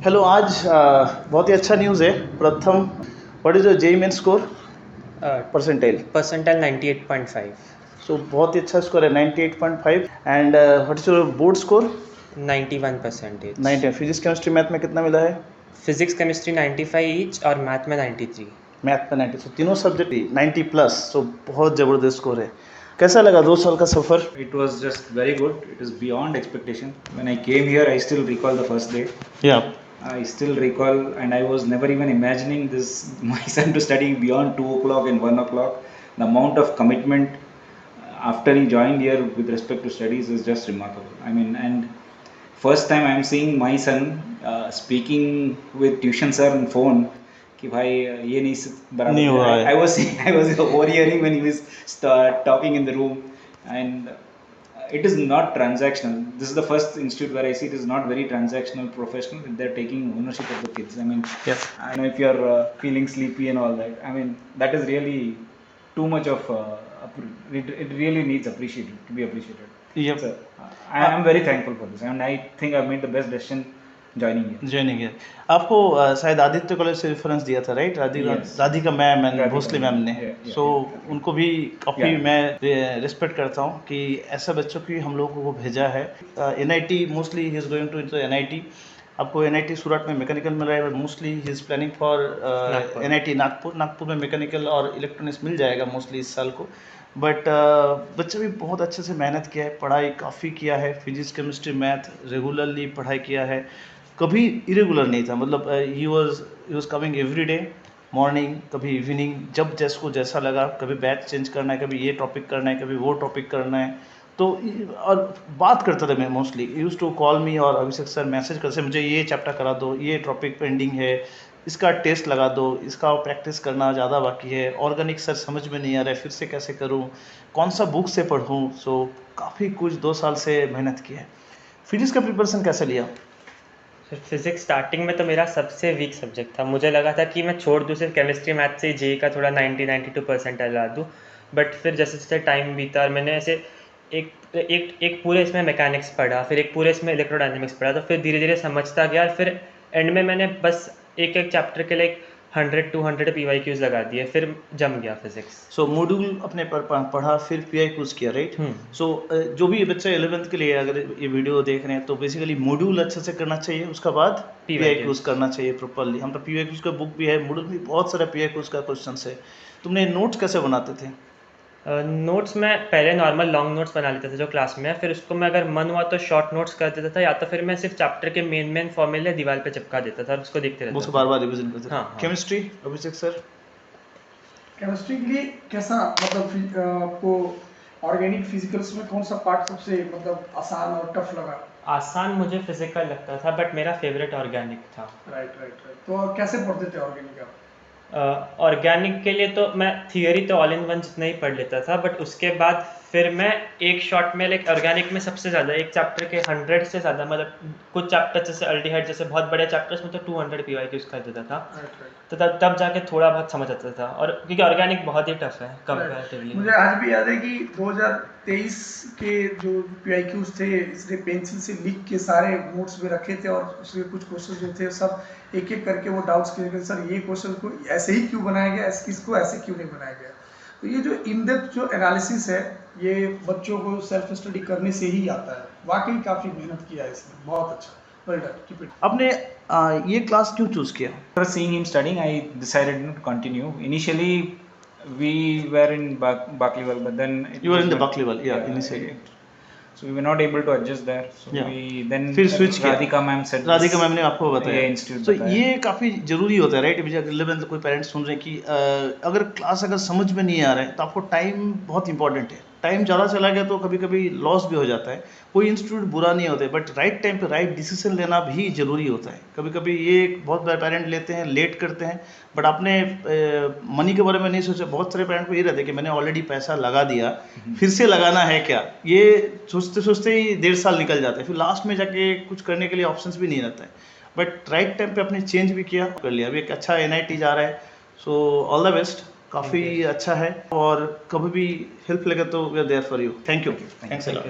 Hello, आज बहुत ही अच्छा न्यूज़ है। प्रथम, what is your JEE main score percentile? Percentile 98.5. सो बहुत ही अच्छा स्कोर है, 98.5। And what is your board score? 91%. 90। Physics chemistry math में कितना मिला है? फिजिक्स केमिस्ट्री 95 ईच और मैथ में 93. मैथ में 90, सो तीनों सब्जेक्ट 90 प्लस, सो बहुत ज़बरदस्त स्कोर है। कैसा लगा 2 साल का सफ़र? It was just very good. It is beyond expectation. When I came here, I still recall the first day. या I still recall, and I was never even imagining this my son to study beyond 2 o'clock and 1 o'clock. The amount of commitment after he joined here with respect to studies is just remarkable. I mean, and first time I am seeing my son speaking with tuition sir on phone. कि भाई ये नहीं हुआ है। I was overhearing when he was talking in the room, and it is not transactional. This is the first institute where I see it is not very transactional, professional. They're taking ownership of the kids. I mean, Yes. I know if you're feeling sleepy and all that. I mean, that is really too much of. It really needs appreciated to be appreciated. Yep. So, I am very thankful for this, and I think I've made the best decision joining here. Joining year. आपको शायद Aditya college से reference दिया था, right? Yes. Radhika ma'am and Radhika Bhosle ma'am, ma'am ने। yeah, so yeah. उनको भी काफ़ी Yeah. मैं रिस्पेक्ट करता हूँ कि ऐसा बच्चों की हम लोगों को भेजा है। एनआईटी मोस्टली ही इज़ गोइंग टू एनआईटी। आपको एनआईटी सूरत में मैकेनिकल मिल रहा है, मोस्टली ही is planning for Nagpur. NIT Nagpur में मैकेनिकल और इलेक्ट्रॉनिक्स मिल जाएगा मोस्टली इस साल को। बट बच्चे भी बहुत अच्छे से मेहनत किया है, पढ़ाई काफ़ी किया है, फिजिक्स केमिस्ट्री मैथ रेगुलरली पढ़ाई किया है, कभी इरेगुलर नहीं था। मतलब he was coming every day, morning कभी इवनिंग, जब जैसको जैसा लगा, कभी बैच चेंज करना है, कभी ये टॉपिक करना है, कभी वो टॉपिक करना है। तो और बात करता था मैं mostly, use to call me और अभिषेक सर मैसेज करते, मुझे ये चैप्टर करा दो, ये टॉपिक पेंडिंग है, इसका टेस्ट लगा दो, इसका प्रैक्टिस करना ज़्यादा बाकी है, ऑर्गेनिक सर समझ में नहीं आ रहा है, फिर से कैसे करूँ, कौन सा बुक से पढ़ूँ। सो काफ़ी कुछ 2 साल से मेहनत की है। फिजिक्स का प्रिपरेशन कैसे लिया? फिर फिजिक्स स्टार्टिंग में तो मेरा सबसे वीक सब्जेक्ट था। मुझे लगा था कि मैं छोड़ दूँ, सिर्फ केमिस्ट्री मैथ से जेई का थोड़ा 90-92% ला दूँ। बट फिर जैसे जैसे टाइम बीता और मैंने ऐसे एक एक एक पूरे इसमें मैकेनिक्स पढ़ा, फिर एक पूरे इसमें इलेक्ट्रोडायनेमिक्स पढ़ा, तो फिर धीरे धीरे समझता गया। फिर एंड में मैंने बस एक एक चैप्टर के लिए 100-200 PYQs लगा दिए, फिर जम गया फिजिक्स। सो मॉड्यूल अपने पर पढ़ा, फिर पीआई क्रूज किया, राइट? सो जो भी बच्चे 11th के लिए अगर ये वीडियो देख रहे हैं, तो बेसिकली मॉड्यूल अच्छे से करना चाहिए, उसके बाद पीआई क्रूज करना चाहिए प्रॉपरली। हम तो पीआई क्रूज का बुक भी है, मॉड्यूल भी बहुत सारा पीआई क्रूज का क्वेश्चन है। तुमने नोट्स कैसे बनाते थे? नोट्स मैं पहले नॉर्मल लॉन्ग नोट्स बना लेता था जो क्लास में है, फिर उसको मैं अगर मन हुआ तो शॉर्ट नोट्स कर देता था, या तो फिर मैं सिर्फ चैप्टर के मेन फॉर्मूले दीवार पे चिपका देता था और उसको देखते रहता उसको था। बार बार रिविजन करते थे। हाँ, हाँ। केमिस्ट्री, अभिषेक सर? केमिस्ट्री के लिए कैसा, मतलब आपको ऑर्गेनिक फिजिकल्स में कौन सा पार्ट सबसे मतलब आसान और टफ लगा? आसान मुझे फिजिकल लगता था, बट मेरा फेवरेट ऑर्गेनिक था। राइट। तो कैसे पढ़ते थे ऑर्गेनिक आप? ऑर्गेनिक के लिए तो मैं थियरी तो ऑल इन वन जितना ही पढ़ लेता था, बट उसके बाद फिर मैं एक शॉट में लाइक ऑर्गेनिक में सबसे ज़्यादा एक चैप्टर के 100 से ज़्यादा, मतलब कुछ चैप्टर जैसे अल्डिहाइड जैसे बहुत बड़े चैप्टर्स में तो 200 PYQs कर देता था। राइट। तो तब जाके थोड़ा बहुत समझ आता था, और क्योंकि ऑर्गेनिक बहुत ही टफ है कंपैरेटिवली। मुझे आज भी याद है कि 2023 के जो PIQs थे, इसने पेंसिल से लिख के सारे नोट्स में रखे थे, और उसके कुछ क्वेश्चन जो थे सब एक एक करके वो डाउट्स क्लियर कर, सर ये क्वेश्चन को ऐसे ही क्यों बनाया गया, इसको ऐसे क्यों नहीं बनाया गया। तो ये जो इन डेप्थ जो एनालिसिस है, ये बच्चों को सेल्फ स्टडी करने से ही आता है। वाकई काफ़ी मेहनत किया है इसमें, बहुत अच्छा, वेल डन, कीप इट। आपने ये क्लास क्यों चूज किया? After seeing him studying, I decided not to continue. Initially, we were in Bakliwal, but then You were in the Bakliwal, yeah, initially. So we were not able to adjust there. So Yeah. we then फिर switch किया। Radhika ma'am said. Radhika ma'am ने आपको बताया। ये institute तो बताया। ये काफ़ी ज़रूरी होता है, राइट? मुझे 11th कोई पेरेंट्स सुन रहे हैं कि अगर क्लास अगर समझ में नहीं आ रहा है, तो आपको टाइम बहुत इंपॉर्टेंट है। टाइम ज़्यादा चला गया तो कभी कभी लॉस भी हो जाता है। कोई इंस्टीट्यूट बुरा नहीं होता है, बट राइट टाइम पे राइट डिसीजन लेना भी ज़रूरी होता है। कभी कभी ये बहुत बार पेरेंट लेते हैं, लेट करते हैं, बट आपने मनी के बारे में नहीं सोचा। बहुत सारे पेरेंट को ये रहता है कि मैंने ऑलरेडी पैसा लगा दिया, फिर से लगाना है क्या, ये सोचते सोचते ही 1.5 साल निकल जाता है, फिर लास्ट में जाके कुछ करने के लिए ऑप्शंस भी नहीं रहता है। बट राइट टाइम पे अपने चेंज भी किया, कर लिया। अभी एक अच्छा एनआईटी जा रहा है, सो ऑल द बेस्ट। काफ़ी अच्छा है, और कभी भी हेल्प लगे तो we are there for you. Thank you, thanks a lot.